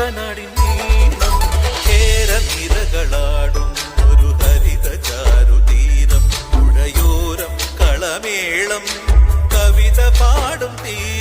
കുട്ടനാടിൻ നീളം കേരനിരകളാടും ഒരു ഹരിത ചാരുതീരം പുഴയോരം കളമേളം കവിത പാടും തീരം